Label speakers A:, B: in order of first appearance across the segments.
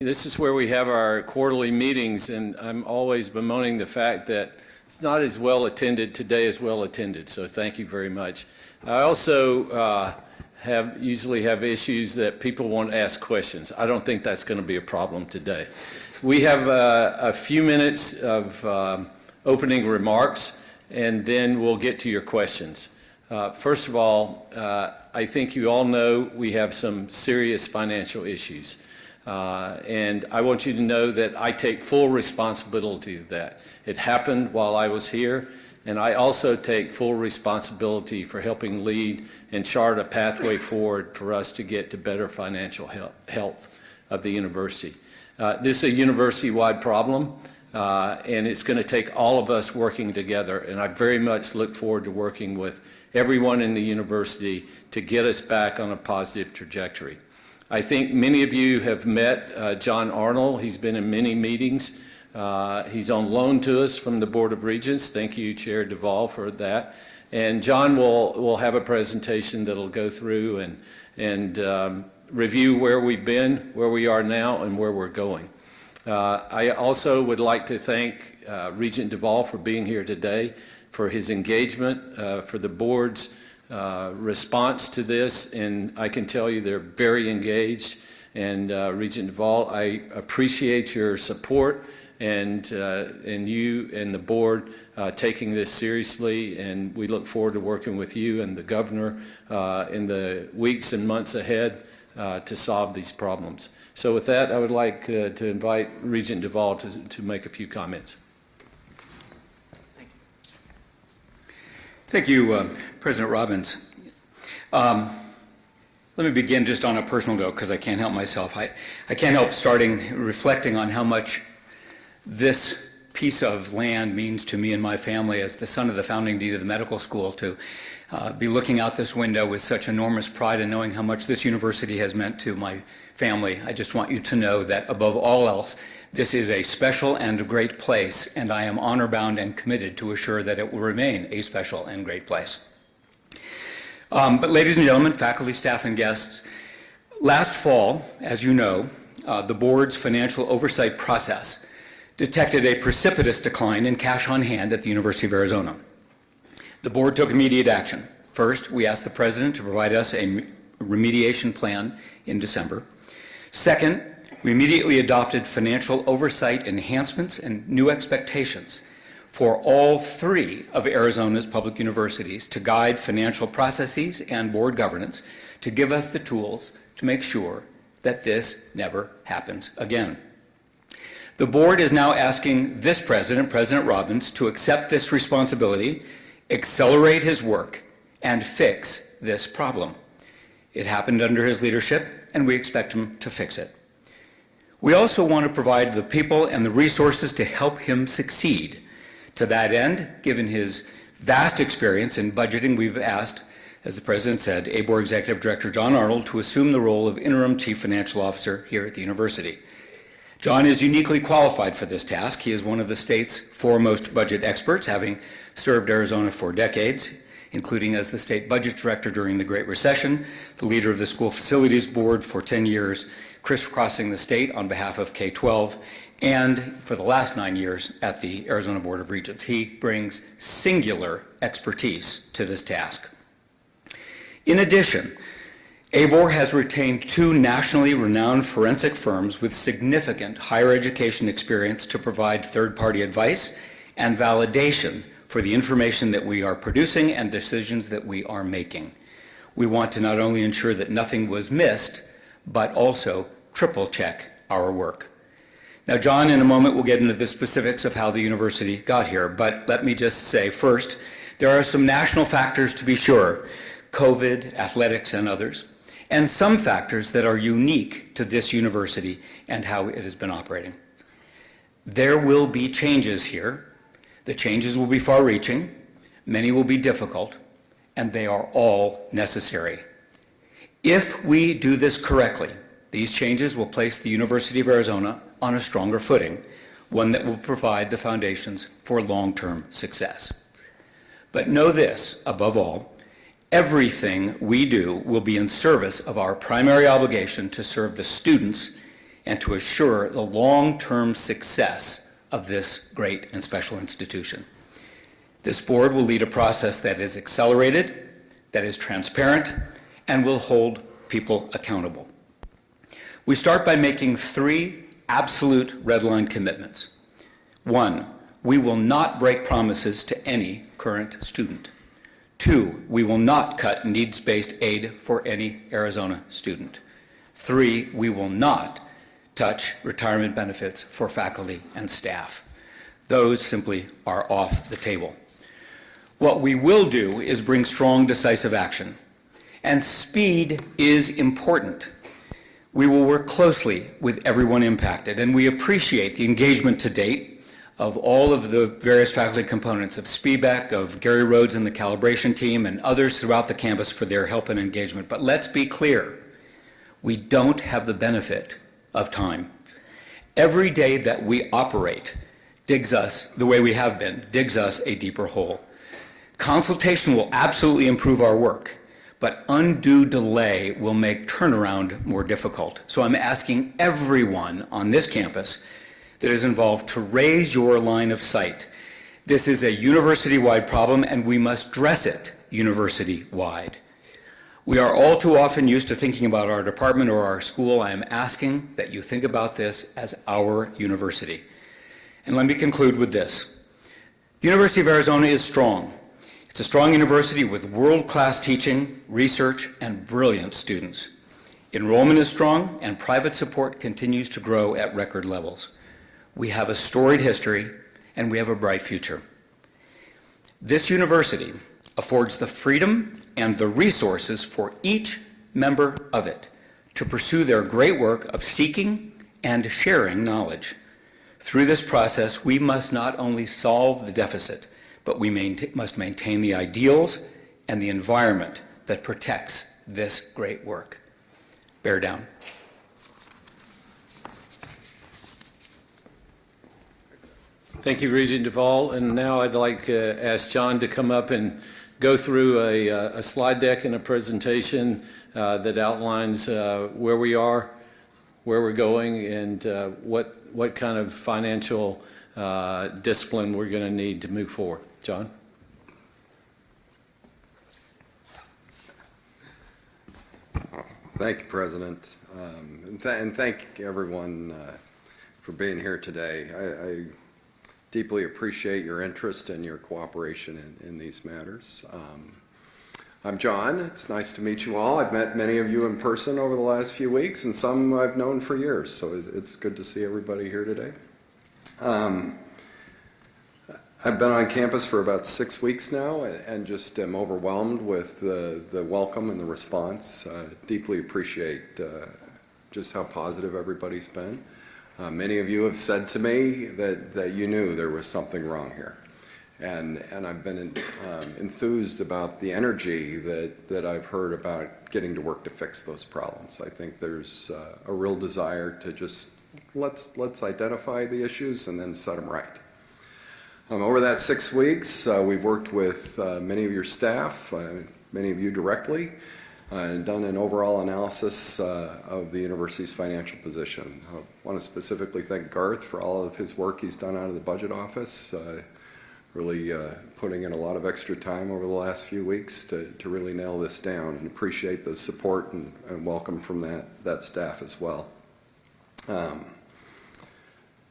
A: This is where we have our quarterly meetings, and I'm always bemoaning the fact that it's not as well attended today as well attended, so thank you very much. I also usually have issues that people want to ask questions. I don't think that's going to be a problem today. We have a few minutes of opening remarks, and then we'll get to your questions. First of all, I think you all know we have some serious financial issues. And I want you to know that I take full responsibility of that. It happened while I was here, and I also take full responsibility for helping lead and chart a pathway forward for us to get to better financial health of the university. This is a university-wide problem, and it's going to take all of us working together, and I very much look forward to working with everyone in the university to get us back on a positive trajectory. I think many of you have met John Arnold. He's been in many meetings. He's on loan to us from the Board of Regents. Thank you, Chair DuVal, for that. And John will have a presentation that'll go through and review where we've been, where we are now, and where we're going. I also would like to thank Regent DuVal for being here today, for his engagement, for the board's response to this, and I can tell you they're very engaged. And Regent DuVal, I appreciate your support and you and the board taking this seriously, and we look forward to working with you and the governor in the weeks and months ahead to solve these problems. So with that, I would like to invite Regent DuVal to make a few comments.
B: Thank you, President Robbins. Let me begin just on a personal note, because I can't help myself. I can't help reflecting on how much this piece of land means to me and my family as the son of the founding dean of the medical school, to be looking out this window with such enormous pride and knowing how much this university has meant to my family. I just want you to know that above all else, this is a special and great place, and I am honor-bound and committed to assure that it will remain a special and great place. But ladies and gentlemen, faculty, staff, and guests, last fall, as you know, the board's financial oversight process detected a precipitous decline in cash on hand at the University of Arizona. The board took immediate action. First, we asked the president to provide us a remediation plan in December. Second, we immediately adopted financial oversight enhancements and new expectations for all three of Arizona's public universities to guide financial processes and board governance, to give us the tools to make sure that this never happens again. The board is now asking this president, President Robbins, to accept this responsibility, accelerate his work, and fix this problem. It happened under his leadership, and we expect him to fix it. We also want to provide the people and the resources to help him succeed. To that end, given his vast experience in budgeting, we've asked, as the president said, ABOR Executive Director John Arnold to assume the role of interim chief financial officer here at the university. John is uniquely qualified for this task. He is one of the state's foremost budget experts, having served Arizona for decades, including as the state budget director during the Great Recession, the leader of the School Facilities Board for 10 years, crisscrossing the state on behalf of K-12, and for the last 9 years at the Arizona Board of Regents. He brings singular expertise to this task. In addition, ABOR has retained two nationally renowned forensic firms with significant higher education experience to provide third-party advice and validation for the information that we are producing and decisions that we are making. We want to not only ensure that nothing was missed, but also triple-check our work. Now, John, in a moment, will get into the specifics of how the university got here, but let me just say first, there are some national factors to be sure, COVID, athletics, and others, and some factors that are unique to this university and how it has been operating. There will be changes here. The changes will be far-reaching, many will be difficult, and they are all necessary. If we do this correctly, these changes will place the University of Arizona on a stronger footing, one that will provide the foundations for long-term success. But know this, above all, everything we do will be in service of our primary obligation to serve the students and to assure the long-term success of this great and special institution. This board will lead a process that is accelerated, that is transparent, and will hold people accountable. We start by making 3 absolute red line commitments. 1, we will not break promises to any current student. 2, we will not cut needs-based aid for any Arizona student. 3, we will not touch retirement benefits for faculty and staff. Those simply are off the table. What we will do is bring strong, decisive action. And speed is important. We will work closely with everyone impacted, and we appreciate the engagement to date of all of the various faculty components of SPEBEC, of Gary Rhodes and the calibration team, and others throughout the campus for their help and engagement. But let's be clear, we don't have the benefit of time. Every day that we operate digs us, the way we have been, digs us a deeper hole. Consultation will absolutely improve our work, but undue delay will make turnaround more difficult. So I'm asking everyone on this campus that is involved to raise your line of sight. This is a university-wide problem, and we must address it university-wide. We are all too often used to thinking about our department or our school. I am asking that you think about this as our university. And let me conclude with this. The University of Arizona is strong. It's a strong university with world-class teaching, research, and brilliant students. Enrollment is strong, and private support continues to grow at record levels. We have a storied history, and we have a bright future. This university affords the freedom and the resources for each member of it to pursue their great work of seeking and sharing knowledge. Through this process, we must not only solve the deficit, but we must maintain the ideals and the environment that protects this great work. Bear down.
A: Thank you, Regent DuVal. And now I'd like to ask John to come up and go through a slide deck and a presentation that outlines where we are, where we're going, and what kind of financial discipline we're going to need to move forward. John?
C: Thank you, President. And thank everyone for being here today. I deeply appreciate your interest and your cooperation in these matters. I'm John. It's nice to meet you all. I've met many of you in person over the last few weeks, and some I've known for years, so it's good to see everybody here today. I've been on campus for about 6 weeks now, and just am overwhelmed with the welcome and the response. Deeply appreciate just how positive everybody's been. Many of you have said to me that you knew there was something wrong here. And I've been enthused about the energy that I've heard about getting to work to fix those problems. I think there's a real desire to just let's identify the issues and then set them right. Over that 6 weeks, we've worked with many of your staff, many of you directly, and done an overall analysis of the university's financial position. I want to specifically thank Garth for all of his work he's done out of the budget office, really putting in a lot of extra time over the last few weeks to really nail this down, and appreciate the support and welcome from that staff as well.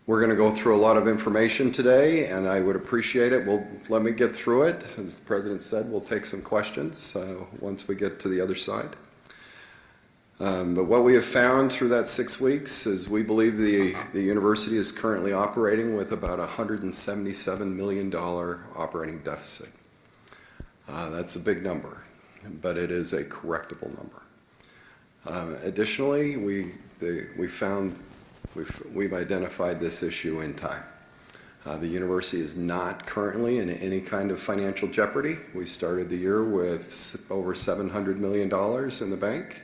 C: We're going to go through a lot of information today, and I would appreciate it. Let me get through it. As the President said, we'll take some questions once we get to the other side. But what we have found through that 6 weeks is we believe the university is currently operating with about $177 million operating deficit. That's a big number, but it is a correctable number. Additionally, we've identified this issue in time. The university is not currently in any kind of financial jeopardy. We started the year with over $700 million in the bank.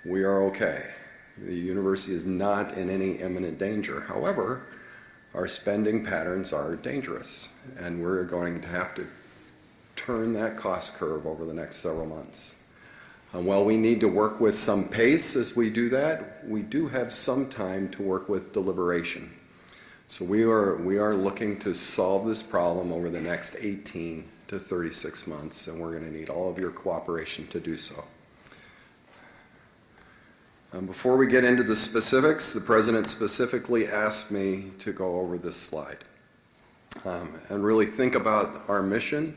C: We are okay. The university is not in any imminent danger. However, our spending patterns are dangerous, and we're going to have to turn that cost curve over the next several months. While we need to work with some pace as we do that, we do have some time to work with deliberation. So we are looking to solve this problem over the next 18 to 36 months, and we're going to need all of your cooperation to do so. Before we get into the specifics, the President specifically asked me to go over this slide and really think about our mission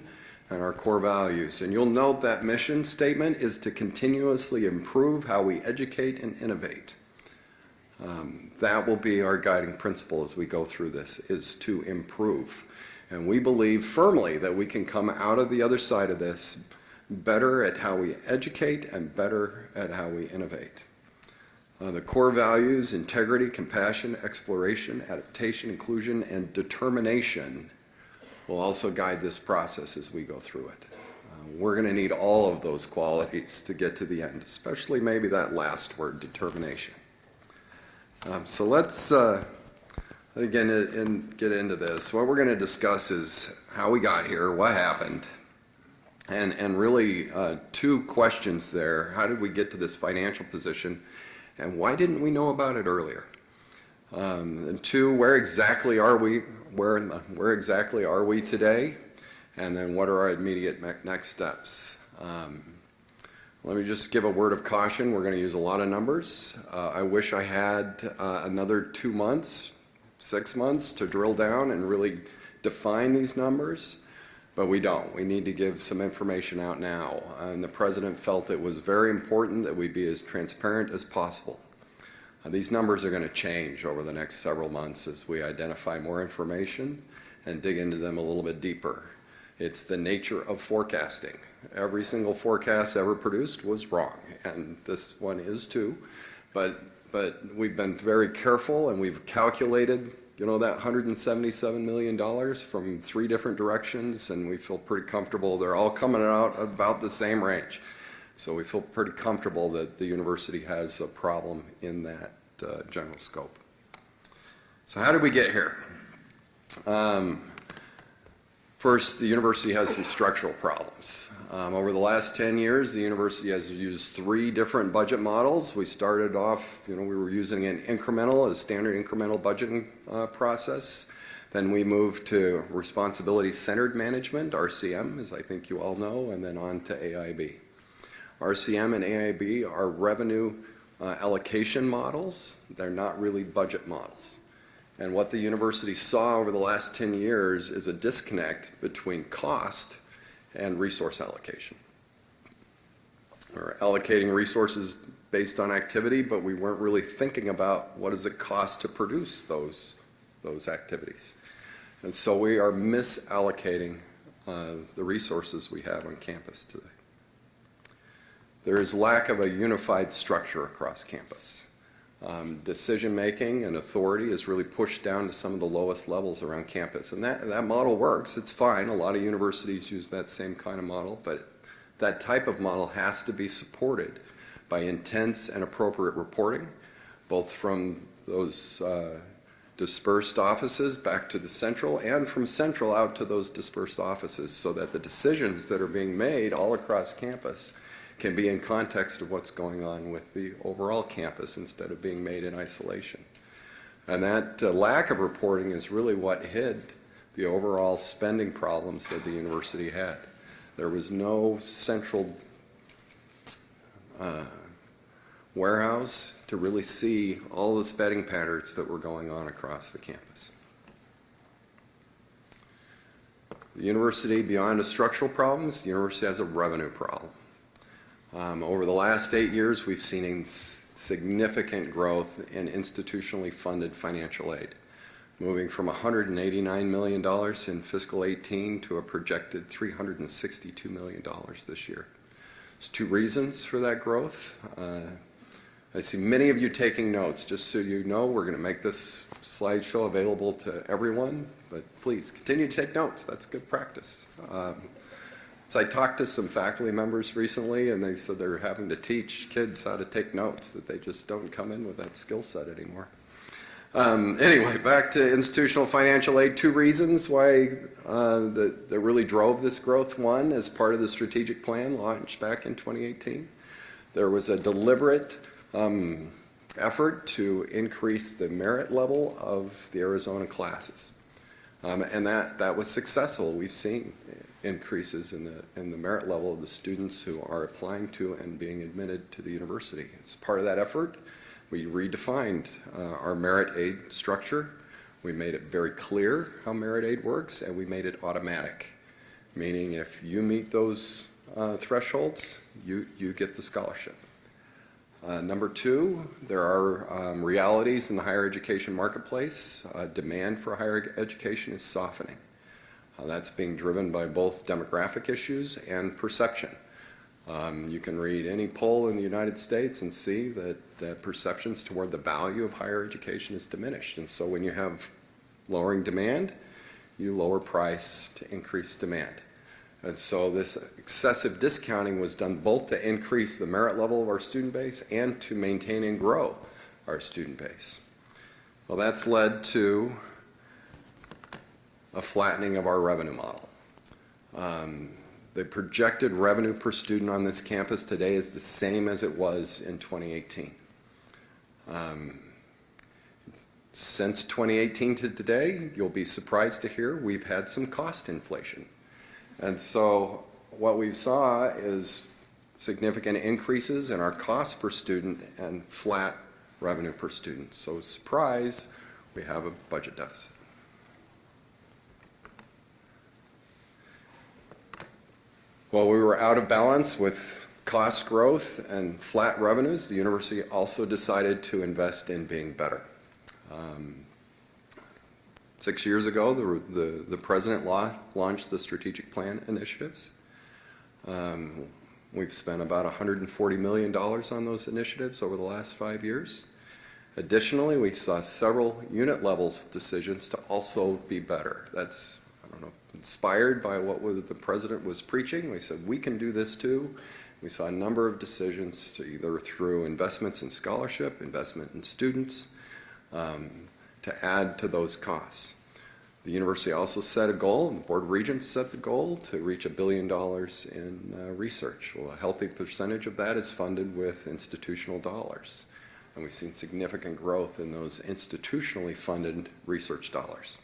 C: and our core values. And you'll note that mission statement is to continuously improve how we educate and innovate. That will be our guiding principle as we go through this, is to improve. And we believe firmly that we can come out of the other side of this better at how we educate and better at how we innovate. The core values, integrity, compassion, exploration, adaptation, inclusion, and determination will also guide this process as we go through it. We're going to need all of those qualities to get to the end, especially maybe that last word, determination. So let's again get into this. What we're going to discuss is how we got here, what happened, and really two questions there. How did we get to this financial position, and why didn't we know about it earlier? And two, where exactly are we? Where exactly are we today? And then what are our immediate next steps? Let me just give a word of caution. We're going to use a lot of numbers. I wish I had another 2 months, 6 months to drill down and really define these numbers, but we don't. We need to give some information out now. And the President felt it was very important that we be as transparent as possible. These numbers are going to change over the next several months as we identify more information and dig into them a little bit deeper. It's the nature of forecasting. Every single forecast ever produced was wrong, and this one is too. But we've been very careful, and we've calculated, that $177 million from 3 different directions, and we feel pretty comfortable. They're all coming out about the same range. So we feel pretty comfortable that the university has a problem in that general scope. So how did we get here? First, the university has some structural problems. Over the last 10 years, the university has used 3 different budget models. We started off, we were using a standard incremental budgeting process. Then we moved to responsibility-centered management, RCM, as I think you all know, and then on to AIB. RCM and AIB are revenue allocation models. They're not really budget models. And what the university saw over the last 10 years is a disconnect between cost and resource allocation. We're allocating resources based on activity, but we weren't really thinking about what does it cost to produce those activities. And so we are misallocating the resources we have on campus today. There is lack of a unified structure across campus. Decision-making and authority is really pushed down to some of the lowest levels around campus. And that model works. It's fine. A lot of universities use that same kind of model, but that type of model has to be supported by intense and appropriate reporting, both from those dispersed offices back to the central and from central out to those dispersed offices, so that the decisions that are being made all across campus can be in context of what's going on with the overall campus instead of being made in isolation. And that lack of reporting is really what hid the overall spending problems that the university had. There was no central warehouse to really see all the spending patterns that were going on across the campus. The university, beyond the structural problems, the university has a revenue problem. Over the last 8 years, we've seen significant growth in institutionally funded financial aid, moving from $189 million in fiscal 18 to a projected $362 million this year. There's 2 reasons for that growth. I see many of you taking notes. Just so you know, we're going to make this slideshow available to everyone, but please continue to take notes. That's good practice. So I talked to some faculty members recently, and they said they're having to teach kids how to take notes, that they just don't come in with that skill set anymore. Anyway, back to institutional financial aid. 2 reasons why that really drove this growth. One, as part of the strategic plan launched back in 2018, There was a deliberate effort to increase the merit level of the Arizona classes. And that was successful. We've seen increases in the merit level of the students who are applying to and being admitted to the university. As part of that effort, we redefined our merit aid structure. We made it very clear how merit aid works, and we made it automatic, meaning if you meet those thresholds, you get the scholarship. Number two, there are realities in the higher education marketplace. Demand for higher education is softening. That's being driven by both demographic issues and perception. You can read any poll in the United States and see that perceptions toward the value of higher education is diminished. And so when you have lowering demand, you lower price to increase demand. And so this excessive discounting was done both to increase the merit level of our student base and to maintain and grow our student base. Well, that's led to a flattening of our revenue model. The projected revenue per student on this campus today is the same as it was in 2018. Since 2018 to today, you'll be surprised to hear we've had some cost inflation. And so what we saw is significant increases in our cost per student and flat revenue per student. So surprise, we have a budget deficit. While we were out of balance with cost growth and flat revenues, the university also decided to invest in being better. 6 years ago, the president launched the strategic plan initiatives. We've spent about $140 million on those initiatives over the last 5 years. Additionally, we saw several unit levels decisions to also be better. That's, I don't know, inspired by what the president was preaching. We said, we can do this too. We saw a number of decisions to either through investments in scholarship, investment in students, to add to those costs. The university also set a goal, and the Board of Regents set the goal to reach $1 billion in research. Well, a healthy percentage of that is funded with institutional dollars. And we've seen significant growth in those institutionally funded research dollars.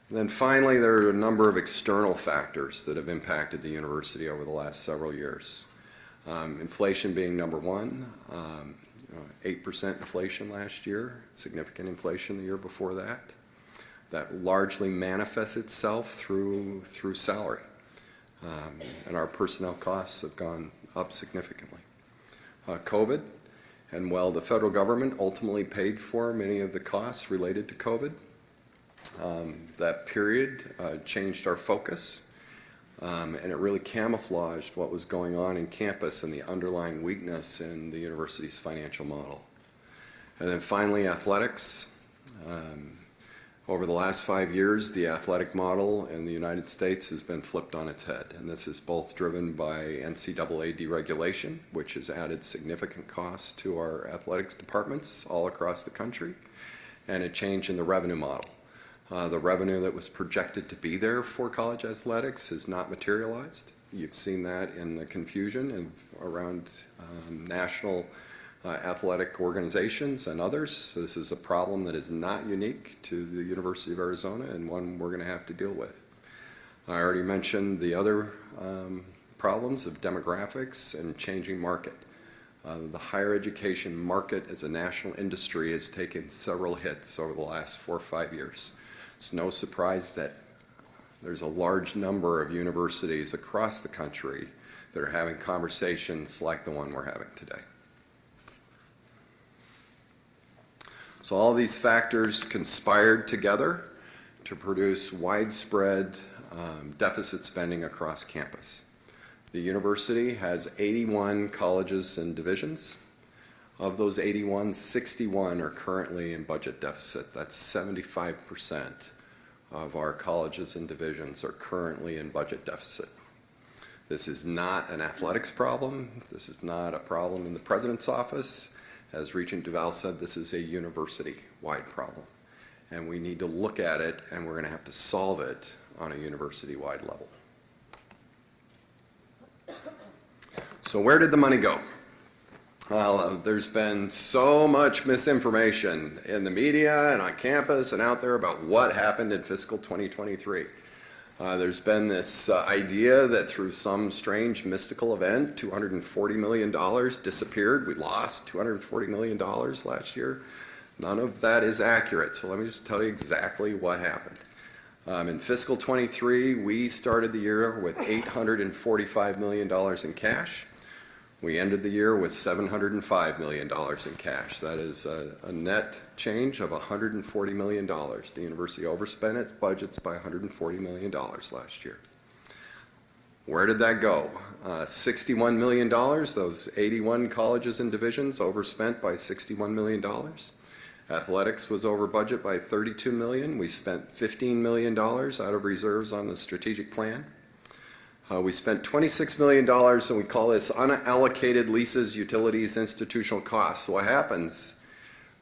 C: And then finally, there are a number of external factors that have impacted the university over the last several years. Inflation being number one. 8% inflation last year, significant inflation the year before that. That largely manifests itself through salary. And our personnel costs have gone up significantly. COVID, and while the federal government ultimately paid for many of the costs related to COVID, that period changed our focus. And it really camouflaged what was going on in campus and the underlying weakness in the university's financial model. And then finally, athletics. Over the last 5 years, the athletic model in the United States has been flipped on its head. And this is both driven by NCAA deregulation, which has added significant costs to our athletics departments all across the country, and a change in the revenue model. The revenue that was projected to be there for college athletics has not materialized. You've seen that in the confusion around national athletic organizations and others. So this is a problem that is not unique to the University of Arizona and one we're going to have to deal with. I already mentioned the other problems of demographics and changing market. The higher education market as a national industry has taken several hits over the last 4 or 5 years. It's no surprise that there's a large number of universities across the country that are having conversations like the one we're having today. So all these factors conspired together to produce widespread deficit spending across campus. The university has 81 colleges and divisions. Of those 81, 61 are currently in budget deficit. That's 75% of our colleges and divisions are currently in budget deficit. This is not an athletics problem. This is not a problem in the president's office. As Regent DuVal said, this is a university-wide problem. And we need to look at it, and we're going to have to solve it on a university-wide level. So where did the money go? Well, there's been so much misinformation in the media and on campus and out there about what happened in fiscal 2023. There's been this idea that through some strange mystical event, $240 million disappeared. We lost $240 million last year. None of that is accurate, so let me just tell you exactly what happened. In fiscal 23, we started the year with $845 million in cash. We ended the year with $705 million in cash. That is a net change of $140 million. The university overspent its budgets by $140 million last year. Where did that go? $61 million, those 81 colleges and divisions overspent by $61 million. Athletics was over budget by $32 million. We spent $15 million out of reserves on the strategic plan. We spent $26 million, and we call this unallocated leases, utilities, institutional costs. So what happens?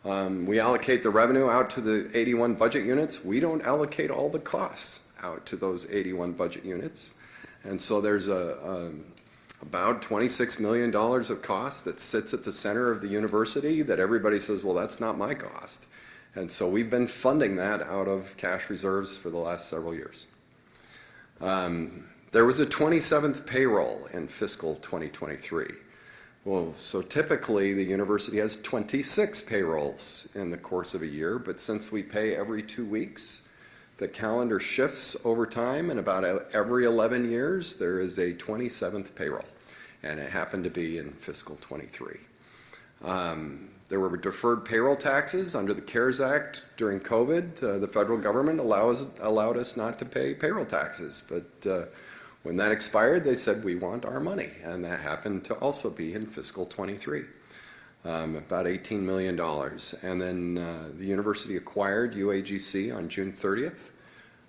C: We allocate the revenue out to the 81 budget units. We don't allocate all the costs out to those 81 budget units. And so there's about $26 million of cost that sits at the center of the university that everybody says, well, that's not my cost. And so we've been funding that out of cash reserves for the last several years. There was a 27th payroll in fiscal 2023. Well, so typically the university has 26 payrolls in the course of a year, but since we pay every 2 weeks, the calendar shifts over time, and about every 11 years there is a 27th payroll, and it happened to be in fiscal 23. There were deferred payroll taxes under the CARES Act during COVID. The federal government allowed us not to pay payroll taxes, but when that expired, they said, we want our money, and that happened to also be in fiscal 23, about $18 million. And then the university acquired UAGC on June 30th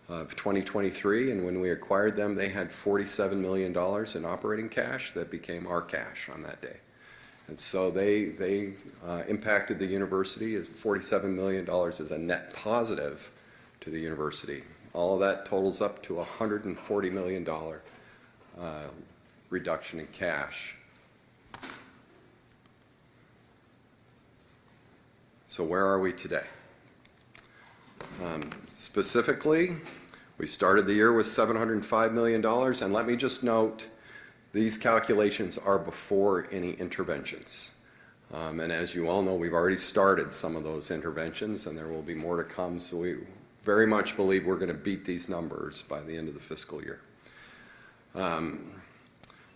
C: of 2023, and when we acquired them, they had $47 million in operating cash that became our cash on that day. And so they impacted the university as $47 million as a net positive to the university. All of that totals up to $140 million reduction in cash. So where are we today? Specifically, we started the year with $705 million, and let me just note, these calculations are before any interventions. And as you all know, we've already started some of those interventions, and there will be more to come, so we very much believe we're going to beat these numbers by the end of the fiscal year.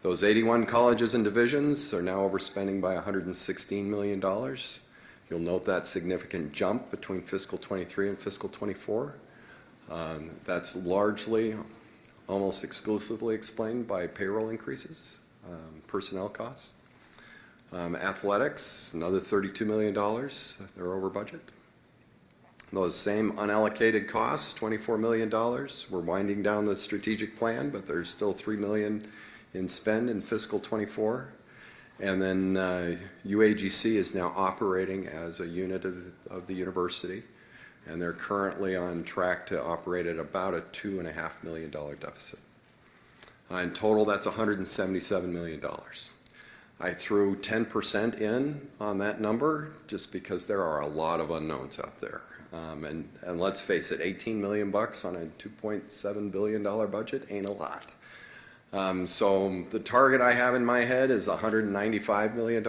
C: Those 81 colleges and divisions are now overspending by $116 million. You'll note that significant jump between fiscal 23 and fiscal 24. That's largely, almost exclusively explained by payroll increases, personnel costs. Athletics, another $32 million. They're over budget. Those same unallocated costs, $24 million. We're winding down the strategic plan, but there's still $3 million in spend in fiscal 24. And then UAGC is now operating as a unit of the university, and they're currently on track to operate at about a $2.5 million deficit. In total, that's $177 million. I threw 10% in on that number just because there are a lot of unknowns out there. And let's face it, 18 million bucks on a $2.7 billion budget ain't a lot. So the target I have in my head is $195 million.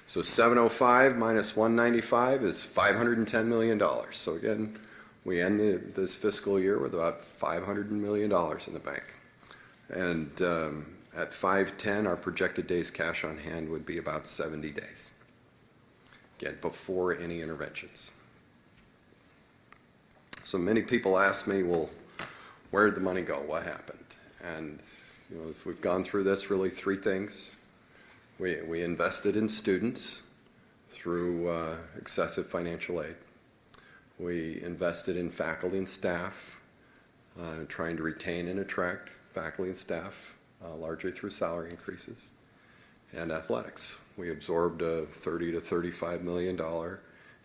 C: So 705 minus 195 is $510 million. So again, we end this fiscal year with about $500 million in the bank. And at 510, our projected days cash on hand would be about 70 days. Again, before any interventions. So many people ask me, well, where did the money go? What happened? And you know, as we've gone through this, really three things. We invested in students through excessive financial aid. We invested in faculty and staff, trying to retain and attract faculty and staff, largely through salary increases. And athletics. We absorbed a $30 to $35 million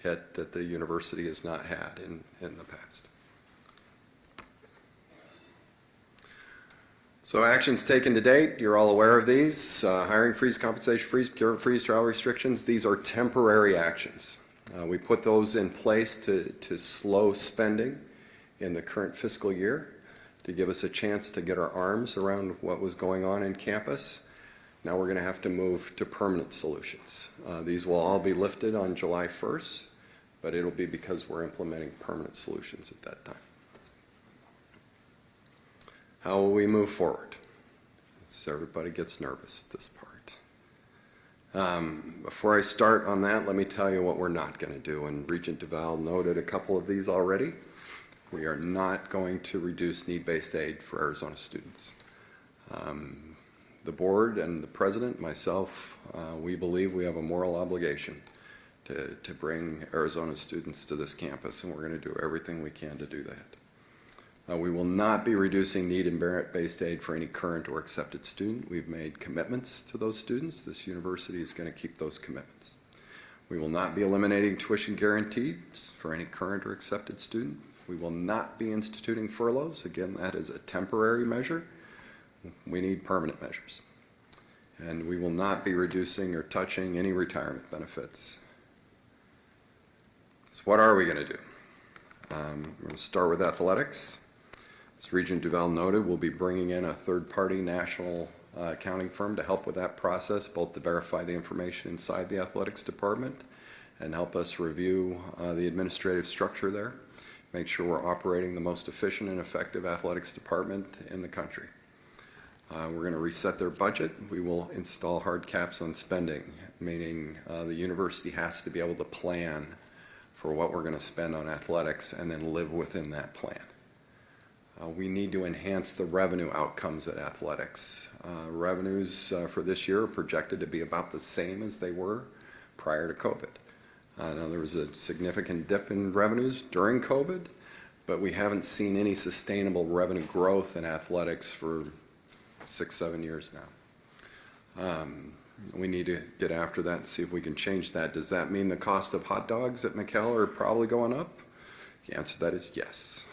C: hit that the university has not had in the past. So actions taken to date, you're all aware of these. Hiring freeze, compensation freeze, procurement freeze, travel restrictions. These are temporary actions. We put those in place to slow spending in the current fiscal year, to give us a chance to get our arms around what was going on in campus. Now we're going to have to move to permanent solutions. These will all be lifted on July 1st, but it'll be because we're implementing permanent solutions at that time. How will we move forward? So everybody gets nervous at this part. Before I start on that, let me tell you what we're not going to do, and Regent DuVal noted a couple of these already. We are not going to reduce need-based aid for Arizona students. The board and the president, myself, we believe we have a moral obligation to bring Arizona students to this campus, and we're going to do everything we can to do that. We will not be reducing need and merit-based aid for any current or accepted student. We've made commitments to those students. This university is going to keep those commitments. We will not be eliminating tuition guarantees for any current or accepted student. We will not be instituting furloughs. Again, that is a temporary measure. We need permanent measures. And we will not be reducing or touching any retirement benefits. So what are we going to do? We're going to start with athletics. As Regent DuVal noted, we'll be bringing in a third-party national accounting firm to help with that process, both to verify the information inside the athletics department and help us review the administrative structure there, make sure we're operating the most efficient and effective athletics department in the country. We're going to reset their budget. We will install hard caps on spending, meaning the university has to be able to plan for what we're going to spend on athletics and then live within that plan. We need to enhance the revenue outcomes at athletics. Revenues for this year are projected to be about the same as they were prior to COVID. Now there was a significant dip in revenues during COVID, but we haven't seen any sustainable revenue growth in athletics for 6-7 years now. We need to get after that and see if we can change that. Does that mean the cost of hot dogs at McKell are probably going up? The answer to that is yes.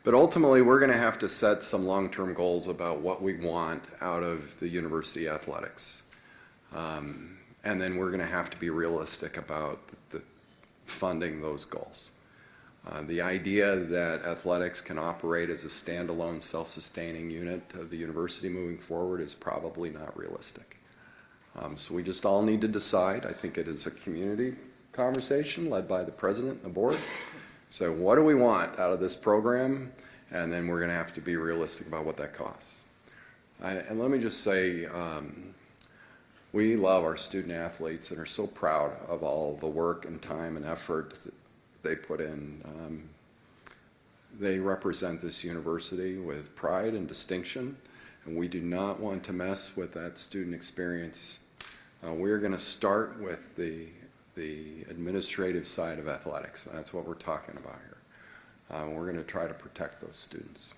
C: But ultimately, we're going to have to set some long-term goals about what we want out of the university athletics. And then we're going to have to be realistic about funding those goals. The idea that athletics can operate as a standalone, self-sustaining unit of the university moving forward is probably not realistic. So we just all need to decide. I think it is a community conversation led by the president and the board. So what do we want out of this program? And then we're going to have to be realistic about what that costs. And let me just say, we love our student athletes and are so proud of all the work and time and effort that they put in. They represent this university with pride and distinction, and we do not want to mess with that student experience. We're going to start with the administrative side of athletics. That's what we're talking about here. We're going to try to protect those students.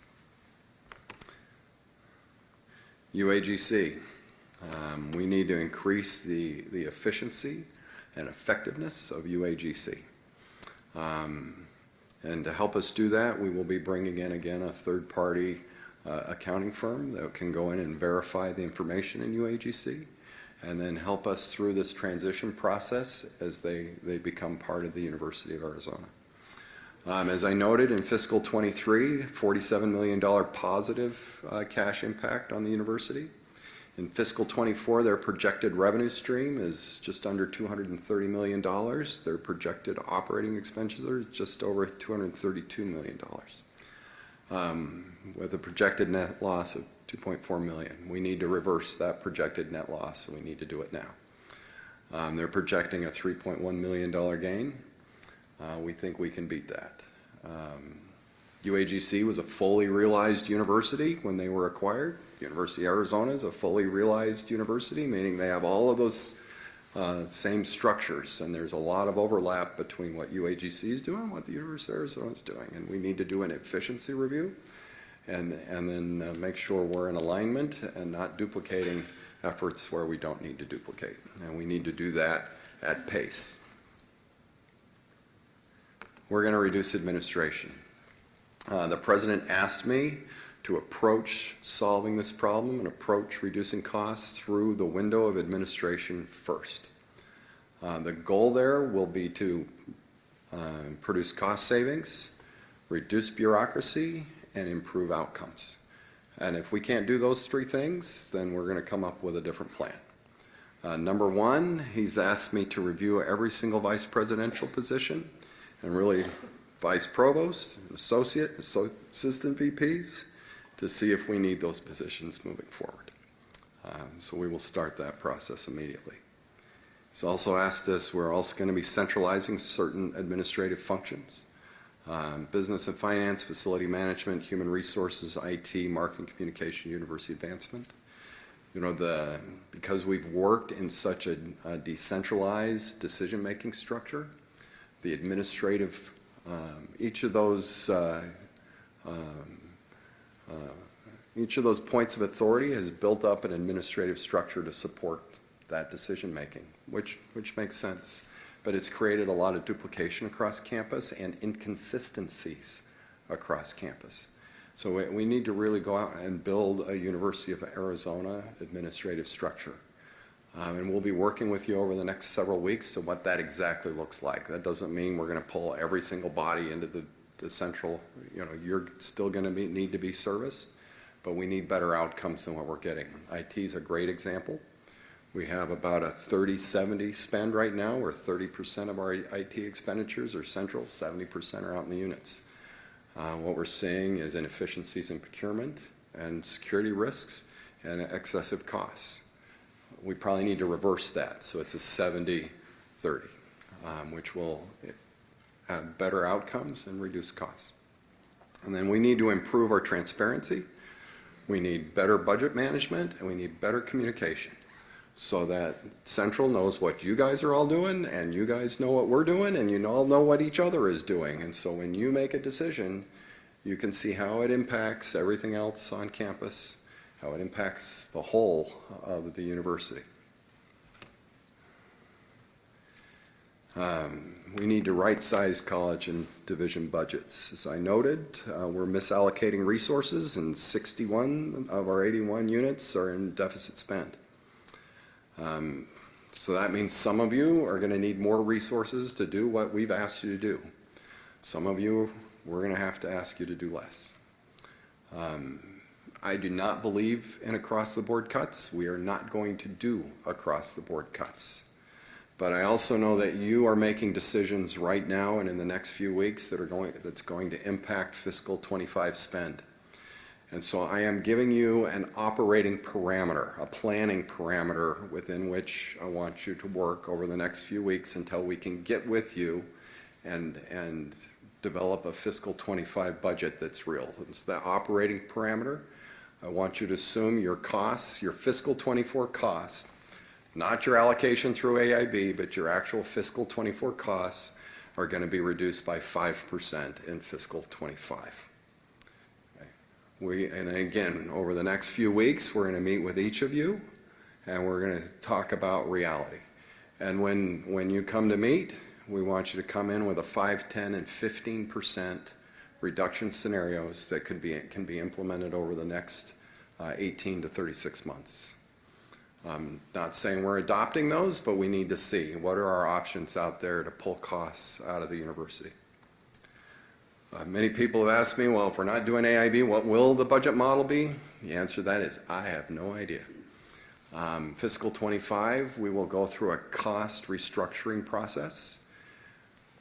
C: UAGC. We need to increase the efficiency and effectiveness of UAGC. And to help us do that, we will be bringing in, again, a third-party accounting firm that can go in and verify the information in UAGC and then help us through this transition process as they become part of the University of Arizona. As I noted, in fiscal 23, $47 million positive cash impact on the university. In fiscal 24, their projected revenue stream is just under $230 million. Their projected operating expenses are just over $232 million, with a projected net loss of $2.4 million. We need to reverse that projected net loss, and we need to do it now. They're projecting a $3.1 million gain. We think we can beat that. UAGC was a fully realized university when they were acquired. University of Arizona is a fully realized university, meaning they have all of those same structures, and there's a lot of overlap between what UAGC is doing and what the University of Arizona is doing. And we need to do an efficiency review and then make sure we're in alignment and not duplicating efforts where we don't need to duplicate. And we need to do that at pace. We're going to reduce administration. The president asked me to approach solving this problem and approach reducing costs through the window of administration first. The goal there will be to produce cost savings, reduce bureaucracy, and improve outcomes. And if we can't do those three things, then we're going to come up with a different plan. Number one, he's asked me to review every single vice presidential position, and really vice provost, associate, assistant VPs, to see if we need those positions moving forward. So we will start that process immediately. He's also asked us, we're also going to be centralizing certain administrative functions. Business and finance, facility management, human resources, IT, marketing, communication, university advancement. You know, because we've worked in such a decentralized decision-making structure, the administrative, each of those points of authority has built up an administrative structure to support that decision-making, which makes sense. But it's created a lot of duplication across campus and inconsistencies across campus. So we need to really go out and build a University of Arizona administrative structure. And we'll be working with you over the next several weeks to what that exactly looks like. That doesn't mean we're going to pull every single body into the central, you know, you're still going to need to be serviced, but we need better outcomes than what we're getting. IT is a great example. We have about a 30-70 spend right now, where 30% of our IT expenditures are central, 70% are out in the units. What we're seeing is inefficiencies in procurement and security risks and excessive costs. We probably need to reverse that, so it's a 70-30, which will have better outcomes and reduce costs. And then we need to improve our transparency. We need better budget management, and we need better communication, so that Central knows what you guys are all doing, and you guys know what we're doing, and you all know what each other is doing. And so when you make a decision, you can see how it impacts everything else on campus, how it impacts the whole of the university. We need to right-size college and division budgets. As I noted, we're misallocating resources, and 61 of our 81 units are in deficit spend. So that means some of you are going to need more resources to do what we've asked you to do. Some of you, we're going to have to ask you to do less. I do not believe in across-the-board cuts. We are not going to do across-the-board cuts. But I also know that you are making decisions right now and in the next few weeks that's going to impact fiscal 25 spend. And so I am giving you an operating parameter, a planning parameter within which I want you to work over the next few weeks until we can get with you and develop a fiscal 25 budget that's real. It's the operating parameter. I want you to assume your costs, your fiscal 24 costs, not your allocation through AIB, but your actual fiscal 24 costs are going to be reduced by 5% in fiscal 25. And again, over the next few weeks, we're going to meet with each of you, and we're going to talk about reality. And when you come to meet, we want you to come in with a 5, 10, and 15% reduction scenarios that can be implemented over the next 18 to 36 months. I'm not saying we're adopting those, but we need to see what are our options out there to pull costs out of the university. Many people have asked me, well, if we're not doing AIB, what will the budget model be? The answer to that is, I have no idea. Fiscal 25, we will go through a cost restructuring process.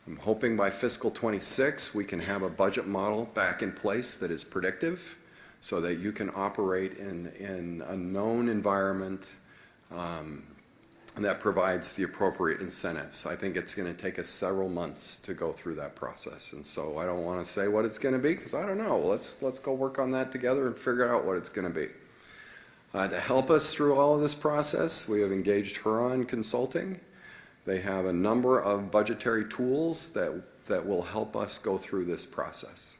C: I'm hoping by fiscal 26, we can have a budget model back in place that is predictive so that you can operate in a known environment that provides the appropriate incentives. I think it's going to take us several months to go through that process. And so I don't want to say what it's going to be because I don't know. Let's go work on that together and figure out what it's going to be. To help us through all of this process, we have engaged Huron Consulting. They have a number of budgetary tools that will help us go through this process.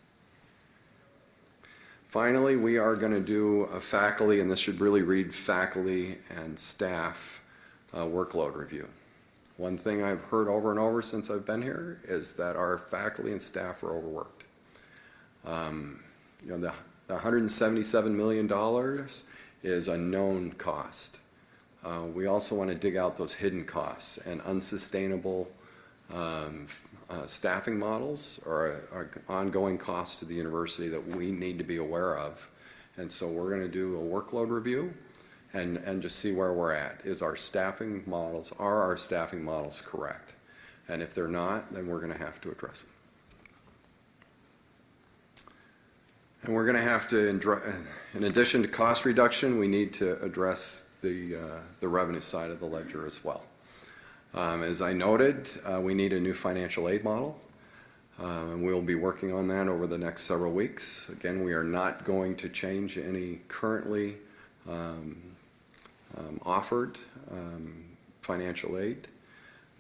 C: Finally, we are going to do a faculty, and this should really read faculty and staff workload review. One thing I've heard over and over since I've been here is that our faculty and staff are overworked. The $177 million is a known cost. We also want to dig out those hidden costs, and unsustainable staffing models are ongoing costs to the university that we need to be aware of. And so we're going to do a workload review and just see where we're at. Are our staffing models correct? And if they're not, then we're going to have to address them. And we're going to have to, in addition to cost reduction, we need to address the revenue side of the ledger as well. As I noted, we need a new financial aid model, and we'll be working on that over the next several weeks. Again, we are not going to change any currently offered financial aid,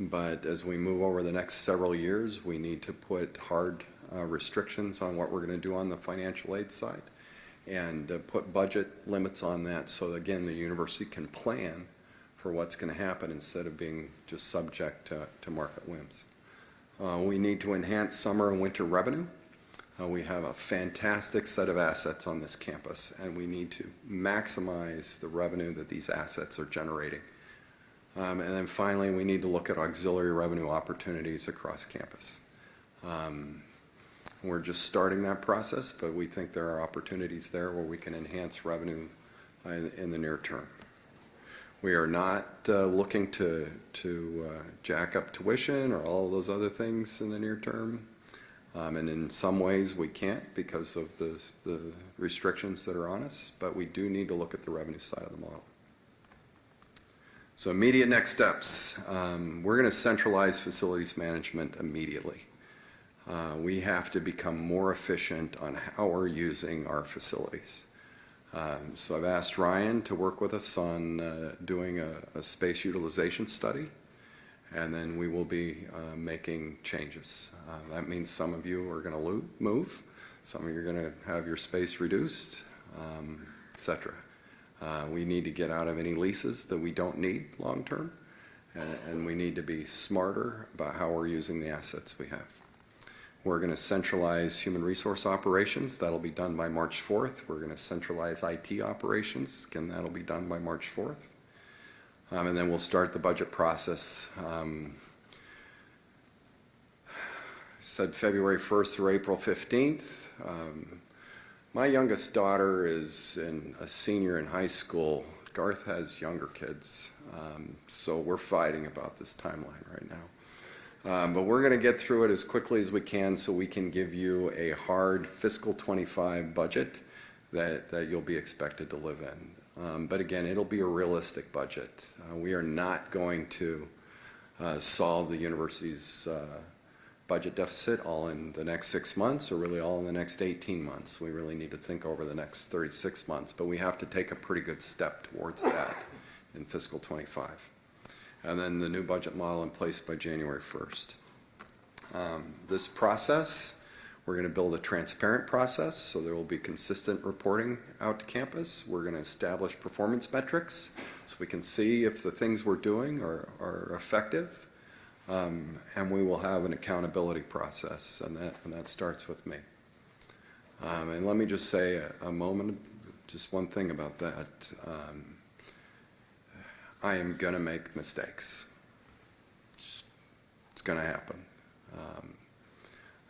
C: but as we move over the next several years, we need to put hard restrictions on what we're going to do on the financial aid side, and put budget limits on that so that, again, the university can plan for what's going to happen instead of being just subject to market whims. We need to enhance summer and winter revenue. We have a fantastic set of assets on this campus, and we need to maximize the revenue that these assets are generating. And then finally, we need to look at auxiliary revenue opportunities across campus. We're just starting that process, but we think there are opportunities there where we can enhance revenue in the near term. We are not looking to jack up tuition or all of those other things in the near term. And in some ways we can't because of the restrictions that are on us, but we do need to look at the revenue side of the model. So immediate next steps. We're going to centralize facilities management immediately. We have to become more efficient on how we're using our facilities. So I've asked Ryan to work with us on doing a space utilization study, and then we will be making changes. That means some of you are going to move, some of you are going to have your space reduced, etc. We need to get out of any leases that we don't need long term, and we need to be smarter about how we're using the assets we have. We're going to centralize human resource operations. That'll be done by March 4th. We're going to centralize IT operations. Again, that'll be done by March 4th. And then we'll start the budget process. I said February 1st through April 15th. My youngest daughter is a senior in high school. Garth has younger kids, so we're fighting about this timeline right now. But we're going to get through it as quickly as we can so we can give you a hard fiscal 25 budget that you'll be expected to live in. But again, it'll be a realistic budget. We are not going to solve the university's budget deficit all in the next 6 months or really all in the next 18 months. We really need to think over the next 36 months, but we have to take a pretty good step towards that in fiscal 25. And then the new budget model in place by January 1st. This process, we're going to build a transparent process, so there will be consistent reporting out to campus. We're going to establish performance metrics so we can see if the things we're doing are effective. And we will have an accountability process, and that starts with me. And let me just say a moment, just one thing about that. I am going to make mistakes. It's going to happen.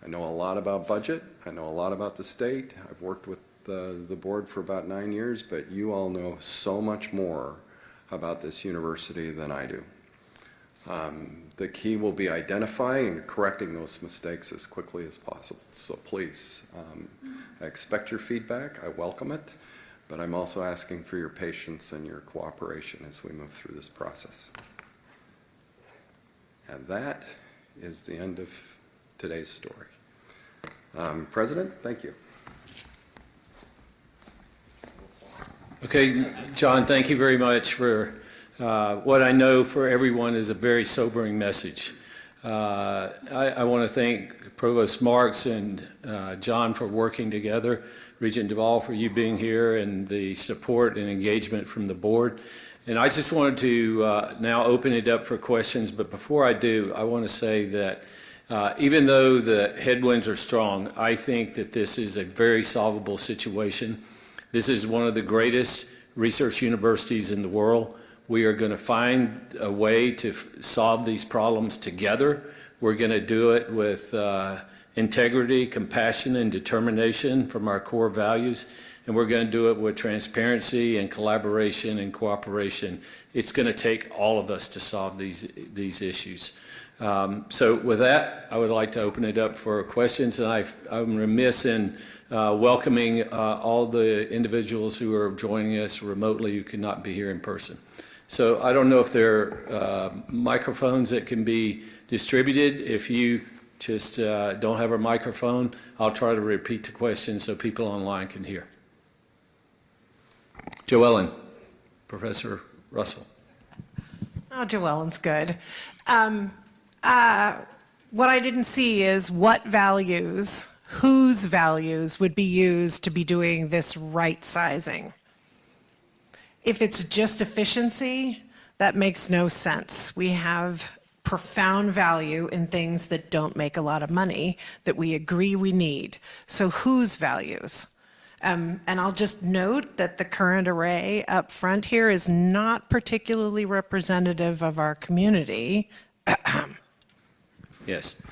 C: I know a lot about budget. I know a lot about the state. I've worked with the board for about 9 years, but you all know so much more about this university than I do. The key will be identifying and correcting those mistakes as quickly as possible. So please, I expect your feedback. I welcome it. But I'm also asking for your patience and your cooperation as we move through this process. And that is the end of today's story. President, thank you.
A: Okay, John, thank you very much for what I know for everyone is a very sobering message. I want to thank Provost Marks and John for working together. Regent DuVal for you being here and the support and engagement from the board. And I just wanted to now open it up for questions, but before I do, I want to say that Even though the headwinds are strong, I think that this is a very solvable situation. This is one of the greatest research universities in the world. We are going to find a way to solve these problems together. We're going to do it with integrity, compassion, and determination from our core values. And we're going to do it with transparency and collaboration and cooperation. It's going to take all of us to solve these issues. So with that, I would like to open it up for questions. And I'm remiss in welcoming all the individuals who are joining us remotely who could not be here in person. So I don't know if there are microphones that can be distributed. If you just don't have a microphone, I'll try to repeat the question so people online can hear. Joellen, Professor Russell.
D: Oh, Joellen's good. What I didn't see is what values, whose values would be used to be doing this right sizing. If it's just efficiency, that makes no sense. We have profound value in things that don't make a lot of money that we agree we need. So whose values? And I'll just note that the current array up front here is not particularly representative of our community.
A: Yes.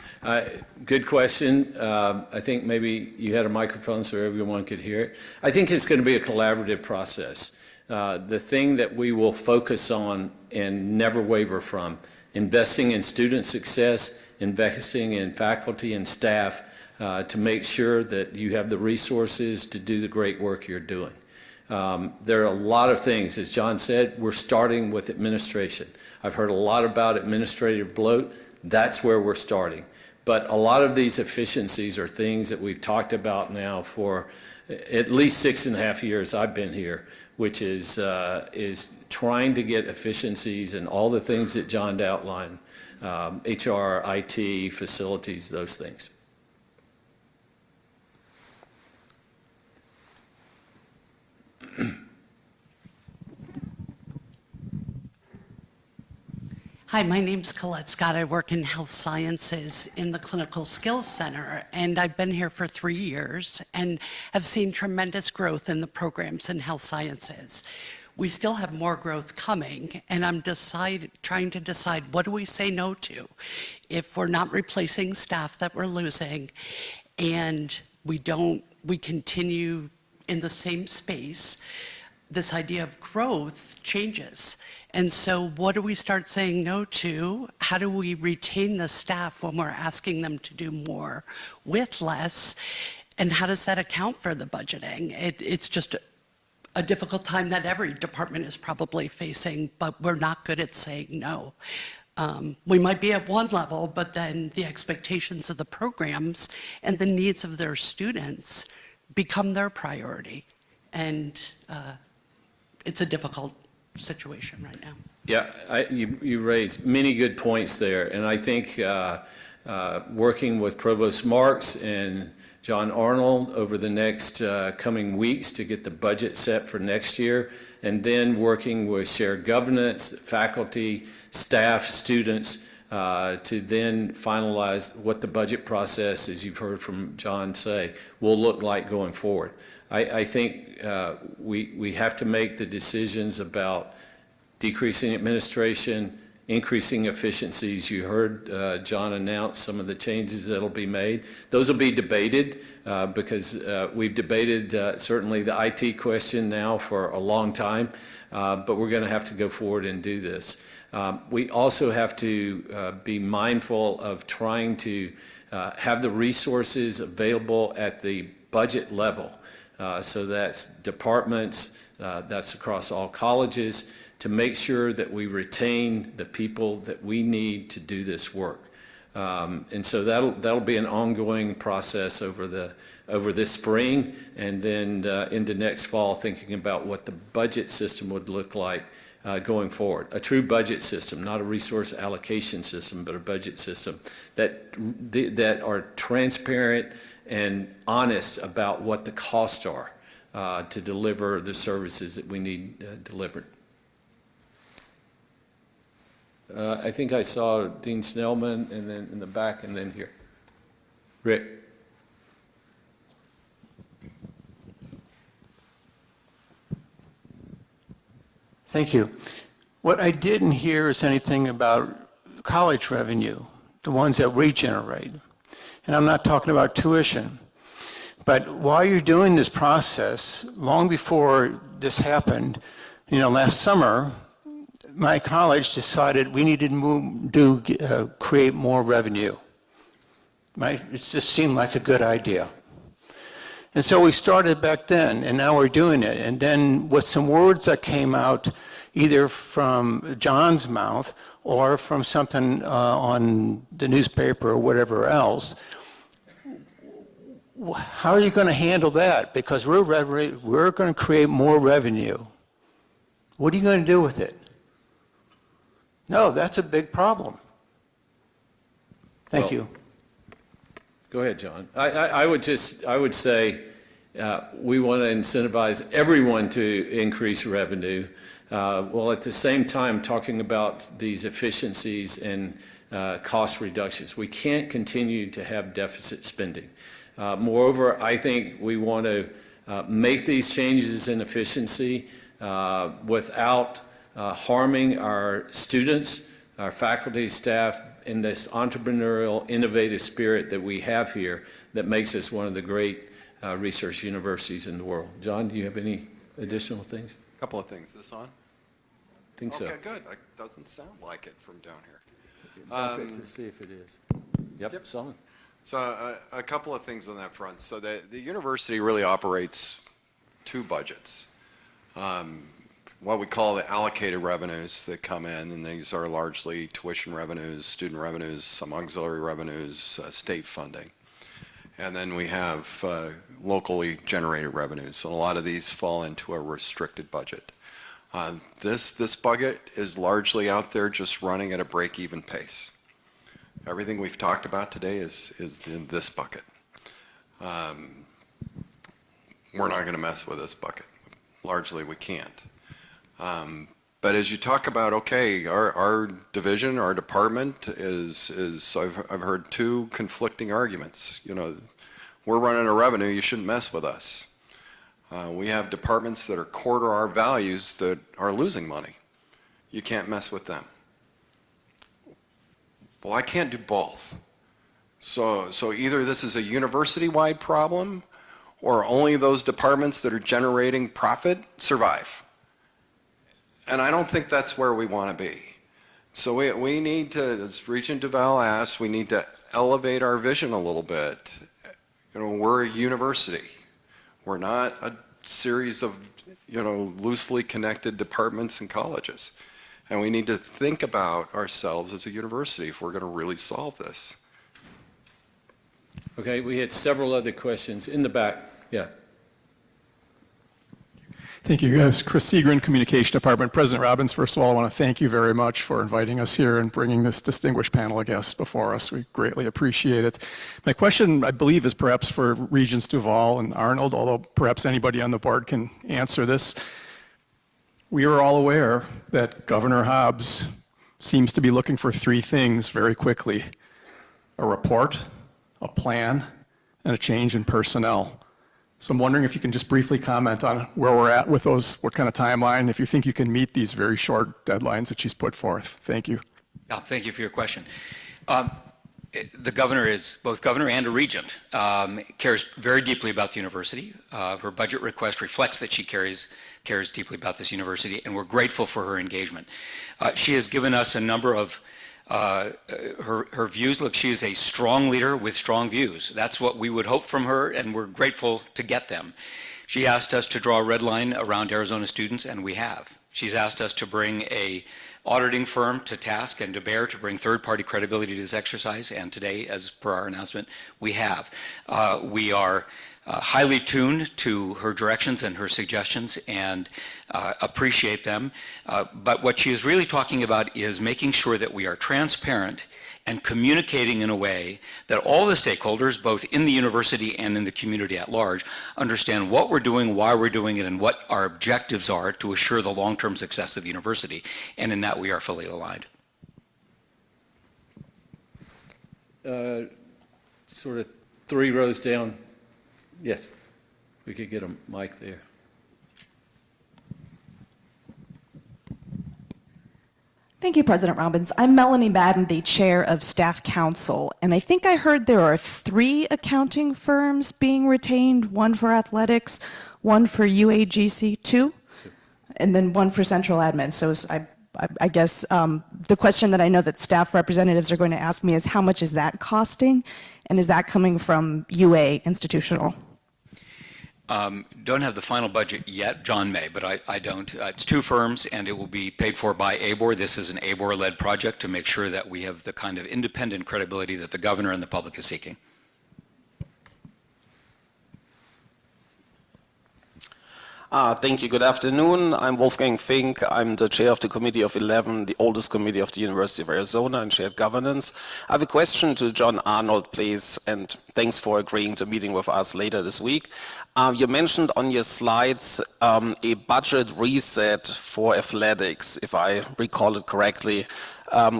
A: Good question. I think maybe you had a microphone so everyone could hear it. I think it's going to be a collaborative process. The thing that we will focus on and never waver from, investing in student success, investing in faculty and staff to make sure that you have the resources to do the great work you're doing. There are a lot of things, as John said, we're starting with administration. I've heard a lot about administrative bloat. That's where we're starting. But a lot of these efficiencies are things that we've talked about now for at least 6.5 years I've been here, which is trying to get efficiencies in all the things that John outlined, HR, IT, facilities, those things.
E: Hi, my name's Colette Scott. I work in health sciences in the Clinical Skills Center, and I've been here for 3 years and have seen tremendous growth in the programs in health sciences. We still have more growth coming, and I'm trying to decide what do we say no to if we're not replacing staff that we're losing and we continue in the same space. This idea of growth changes. And so what do we start saying no to? How do we retain the staff when we're asking them to do more with less? And how does that account for the budgeting? It's just a difficult time that every department is probably facing, but we're not good at saying no. We might be at one level, but then the expectations of the programs and the needs of their students become their priority. And it's a difficult situation right now.
A: Yeah, you raised many good points there, and I think working with Provost Marks and John Arnold over the next coming weeks to get the budget set for next year, and then working with shared governance, faculty, staff, students, to then finalize what the budget process, as you've heard from John say, will look like going forward. I think we have to make the decisions about decreasing administration, increasing efficiencies. You heard John announce some of the changes that'll be made. Those will be debated because we've debated certainly the IT question now for a long time, but we're going to have to go forward and do this. We also have to be mindful of trying to have the resources available at the budget level. So that's departments, that's across all colleges, to make sure that we retain the people that we need to do this work. And so that'll be an ongoing process over this spring, and then into next fall, thinking about what the budget system would look like going forward. A true budget system, not a resource allocation system, but a budget system that are transparent and honest about what the costs are to deliver the services that we need delivered. I think I saw Dean Snellman, and then in the back, and then here. Rick.
F: Thank you. What I didn't hear is anything about college revenue, the ones that we generate. And I'm not talking about tuition. But while you're doing this process, long before this happened, last summer, my college decided we needed to create more revenue. It just seemed like a good idea. And so we started back then, and now we're doing it. And then with some words that came out either from John's mouth or from something on the newspaper or whatever else, how are you going to handle that? Because we're going to create more revenue. What are you going to do with it? No, that's a big problem. Thank you.
A: Go ahead, John. I would say we want to incentivize everyone to increase revenue, while at the same time talking about these efficiencies and cost reductions. We can't continue to have deficit spending. Moreover, I think we want to make these changes in efficiency without harming our students, our faculty, staff, in this entrepreneurial, innovative spirit that we have here that makes us one of the great research universities in the world. John, do you have any additional things?
C: A couple of things. This on?
A: I think so.
C: Okay, good. It doesn't sound like it from down here.
A: Let's see if it is. Yep, it's on.
C: So a couple of things on that front. So the university really operates two budgets. What we call the allocated revenues that come in, and these are largely tuition revenues, student revenues, some auxiliary revenues, state funding. And then we have locally generated revenues, and a lot of these fall into a restricted budget. This budget is largely out there just running at a break-even pace. Everything we've talked about today is in this bucket. We're not going to mess with this bucket. Largely, we can't. But as you talk about, okay, our division, our department is I've heard two conflicting arguments. We're running a revenue, you shouldn't mess with us. We have departments that are core to our values that are losing money. You can't mess with them. Well, I can't do both. So either this is a university-wide problem, or only those departments that are generating profit survive. And I don't think that's where we want to be. So we need to, as Regent DuVal asked, we need to elevate our vision a little bit. We're a university. We're not a series of, loosely connected departments and colleges. And we need to think about ourselves as a university if we're going to really solve this.
A: Okay, we had several other questions in the back. Yeah.
G: Thank you. Yes, Chris Seagren, Communication Department. President Robbins, first of all, I want to thank you very much for inviting us here and bringing this distinguished panel of guests before us. We greatly appreciate it. My question, I believe, is perhaps for Regents DuVal and Arnold, although perhaps anybody on the board can answer this. We are all aware that Governor Hobbs seems to be looking for three things very quickly: a report, a plan, and a change in personnel. So I'm wondering if you can just briefly comment on where we're at with those, what kind of timeline, if you think you can meet these very short deadlines that she's put forth. Thank you.
B: Yeah, thank you for your question. The governor is both governor and a regent, cares very deeply about the university. Her budget request reflects that she cares deeply about this university, and we're grateful for her engagement. She has given us a number of her views. Look, she is a strong leader with strong views. That's what we would hope from her, and we're grateful to get them. She asked us to draw a red line around Arizona students, and we have. She's asked us to bring a auditing firm to task and to bear to bring third-party credibility to this exercise, and today, as per our announcement, we have. We are highly tuned to her directions and her suggestions and appreciate them. But what she is really talking about is making sure that we are transparent and communicating in a way that all the stakeholders, both in the university and in the community at large, understand what we're doing, why we're doing it, and what our objectives are to assure the long-term success of the university. And in that, we are fully aligned.
A: sort of 3 rows down. Yes, we could get a mic there.
H: Thank you, President Robbins. I'm Melanie Madden, the chair of Staff Council, and I think I heard there are 3 accounting firms being retained, one for athletics, one for UAGC 2, and then one for central admin. So I guess the question that I know that staff representatives are going to ask me is how much is that costing, and is that coming from UA institutional?
B: Don't have the final budget yet. John may, but I don't. It's 2 firms, and it will be paid for by ABOR. This is an ABOR-led project to make sure that we have the kind of independent credibility that the governor and the public is seeking.
I: Thank you. Good afternoon. I'm Wolfgang Fink. I'm the chair of the Committee of 11, the oldest committee of the University of Arizona in shared governance. I have a question to John Arnold, please, and thanks for agreeing to meeting with us later this week. You mentioned on your slides a budget reset for athletics, if I recall it correctly.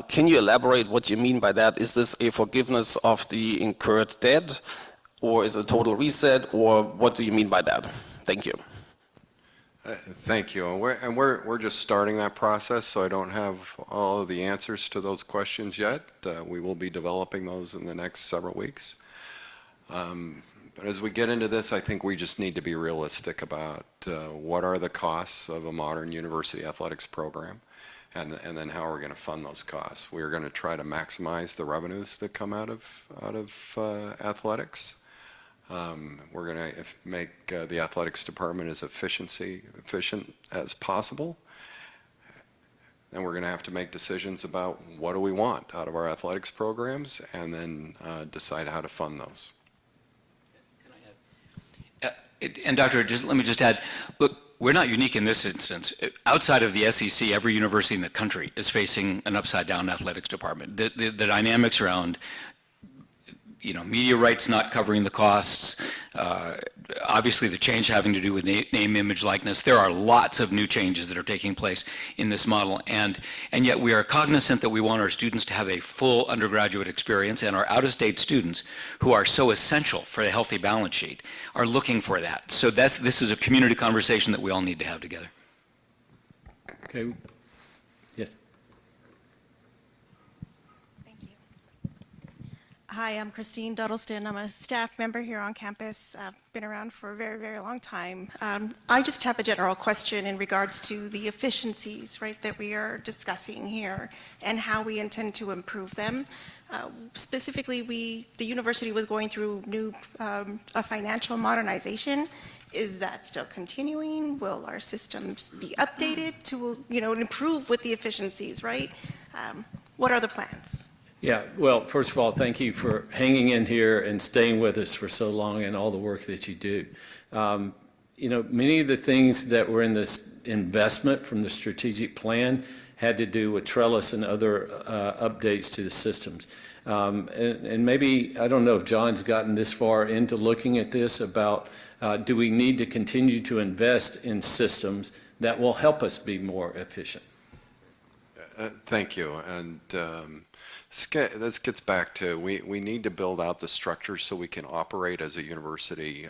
I: Can you elaborate what you mean by that? Is this a forgiveness of the incurred debt, or is it a total reset, or what do you mean by that? Thank you.
C: Thank you. And we're just starting that process, so I don't have all of the answers to those questions yet. We will be developing those in the next several weeks. But as we get into this, I think we just need to be realistic about what are the costs of a modern university athletics program, and then how are we going to fund those costs. We're going to try to maximize the revenues that come out of athletics. We're going to make the athletics department as efficient as possible. Then we're going to have to make decisions about what do we want out of our athletics programs, and then decide how to fund those.
B: And Doctor, let me just add, look, we're not unique in this instance. Outside of the SEC, every university in the country is facing an upside-down athletics department. The dynamics around media rights not covering the costs, obviously the change having to do with name, image, likeness. There are lots of new changes that are taking place in this model, and yet we are cognizant that we want our students to have a full undergraduate experience, and our out-of-state students, who are so essential for a healthy balance sheet, are looking for that. So this is a community conversation that we all need to have together.
A: Okay. Yes.
J: Hi, I'm Christine Duddleston. I'm a staff member here on campus. I've been around for a very, very long time. I just have a general question in regards to the efficiencies, right, that we are discussing here and how we intend to improve them. Specifically, the university was going through a financial modernization. Is that still continuing? Will our systems be updated to, improve with the efficiencies, right? What are the plans?
A: Yeah, well, first of all, thank you for hanging in here and staying with us for so long and all the work that you do. Many of the things that were in this investment from the strategic plan had to do with Trellis and other updates to the systems. And maybe, I don't know if John's gotten this far into looking at this about do we need to continue to invest in systems that will help us be more efficient?
C: Thank you. And this gets back to we need to build out the structure so we can operate as a university.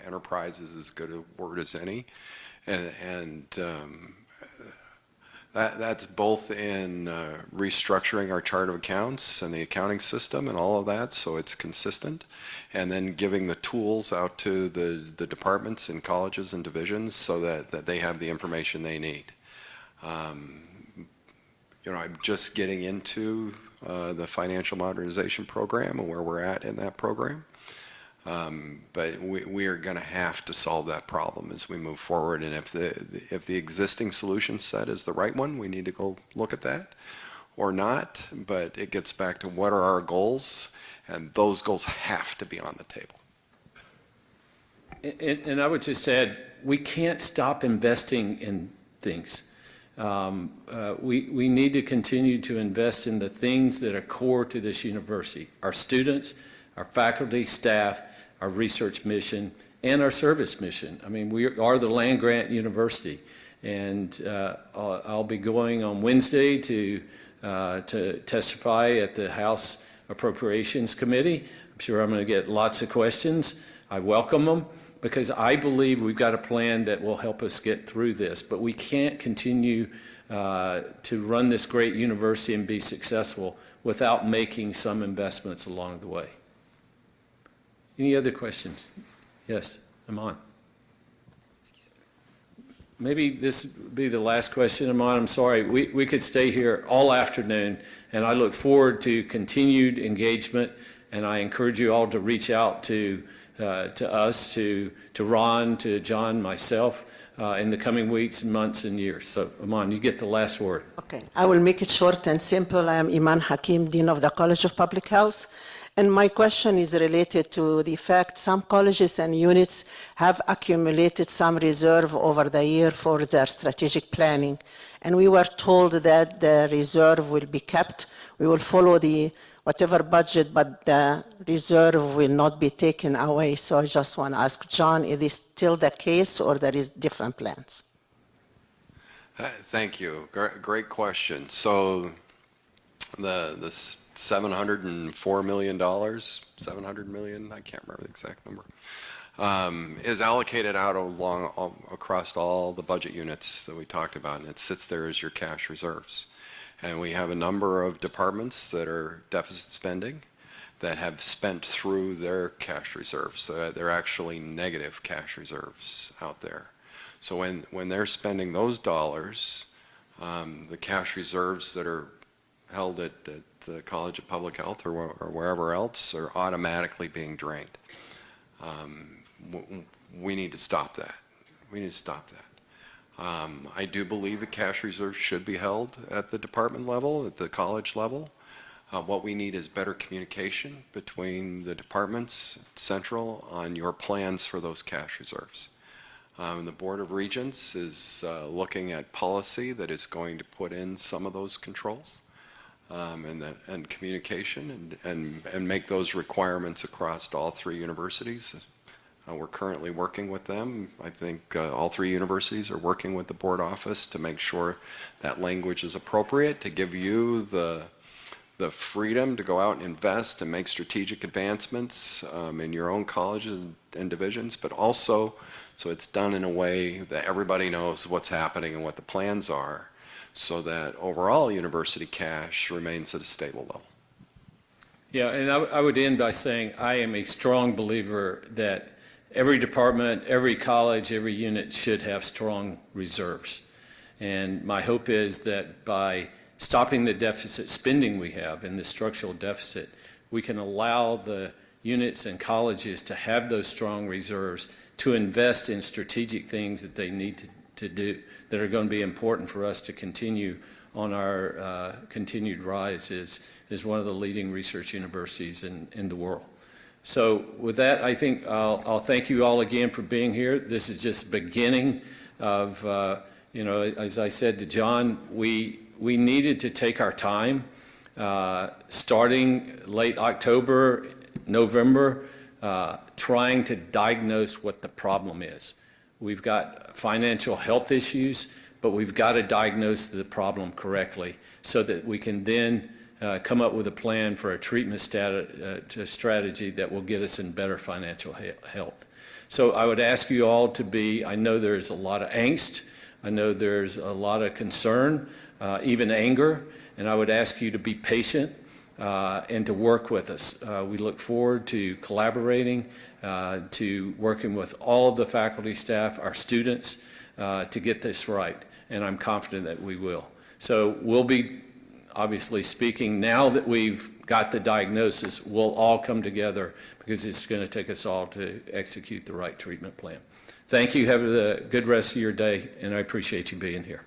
C: Enterprise is as good a word as any, and that's both in restructuring our chart of accounts and the accounting system and all of that so it's consistent, and then giving the tools out to the departments and colleges and divisions so that they have the information they need. I'm just getting into the financial modernization program and where we're at in that program. But we are going to have to solve that problem as we move forward. And if the existing solution set is the right one, we need to go look at that or not. But it gets back to what are our goals, and those goals have to be on the table.
A: And I would just add, we can't stop investing in things. We need to continue to invest in the things that are core to this university, our students, our faculty, staff, our research mission, and our service mission. I mean, we are the land-grant university, and I'll be going on Wednesday to testify at the House Appropriations Committee. I'm sure I'm going to get lots of questions. I welcome them because I believe we've got a plan that will help us get through this, but we can't continue to run this great university and be successful without making some investments along the way. Any other questions? Yes, Aman. Maybe this would be the last question, Aman. I'm sorry. We could stay here all afternoon, and I look forward to continued engagement, and I encourage you all to reach out to us, to Ron, to John, myself, in the coming weeks, months, and years. So, Iman, you get the last word.
K: Okay, I will make it short and simple. I am Iman Hakim, Dean of the College of Public Health. And my question is related to the fact some colleges and units have accumulated some reserve over the year for their strategic planning. And we were told that the reserve will be kept. We will follow the whatever budget, but the reserve will not be taken away. So I just want to ask John, is this still the case or there is different plans?
C: Thank you. Great question. So the $704 million, 700 million, I can't remember the exact number, is allocated out across all the budget units that we talked about, and it sits there as your cash reserves. And we have a number of departments that are deficit spending that have spent through their cash reserves. So they're actually negative cash reserves out there. So when they're spending those dollars, the cash reserves that are held at the College of Public Health or wherever else are automatically being drained. We need to stop that. We need to stop that. I do believe a cash reserve should be held at the department level, at the college level. What we need is better communication between the departments, central, on your plans for those cash reserves. The Board of Regents is looking at policy that is going to put in some of those controls and communication and make those requirements across all three universities. We're currently working with them. I think all three universities are working with the board office to make sure that language is appropriate, to give you the freedom to go out and invest and make strategic advancements in your own colleges and divisions, but also so it's done in a way that everybody knows what's happening and what the plans are, so that overall university cash remains at a stable level.
A: Yeah, and I would end by saying I am a strong believer that every department, every college, every unit should have strong reserves. And my hope is that by stopping the deficit spending we have in the structural deficit, we can allow the units and colleges to have those strong reserves to invest in strategic things that they need to do that are going to be important for us to continue on our continued rise as one of the leading research universities in the world. So with that, I think I'll thank you all again for being here. This is just the beginning of, as I said to John, we needed to take our time, starting late October, November, trying to diagnose what the problem is. We've got financial health issues, but we've got to diagnose the problem correctly so that we can then come up with a plan for a treatment strategy that will get us in better financial health. So I would ask you all to be, I know there's a lot of angst, I know there's a lot of concern, even anger, and I would ask you to be patient and to work with us. We look forward to collaborating, to working with all of the faculty, staff, our students to get this right, and I'm confident that we will. So we'll be obviously speaking, now that we've got the diagnosis, we'll all come together because it's going to take us all to execute the right treatment plan. Thank you. Have a good rest of your day, and I appreciate you being here.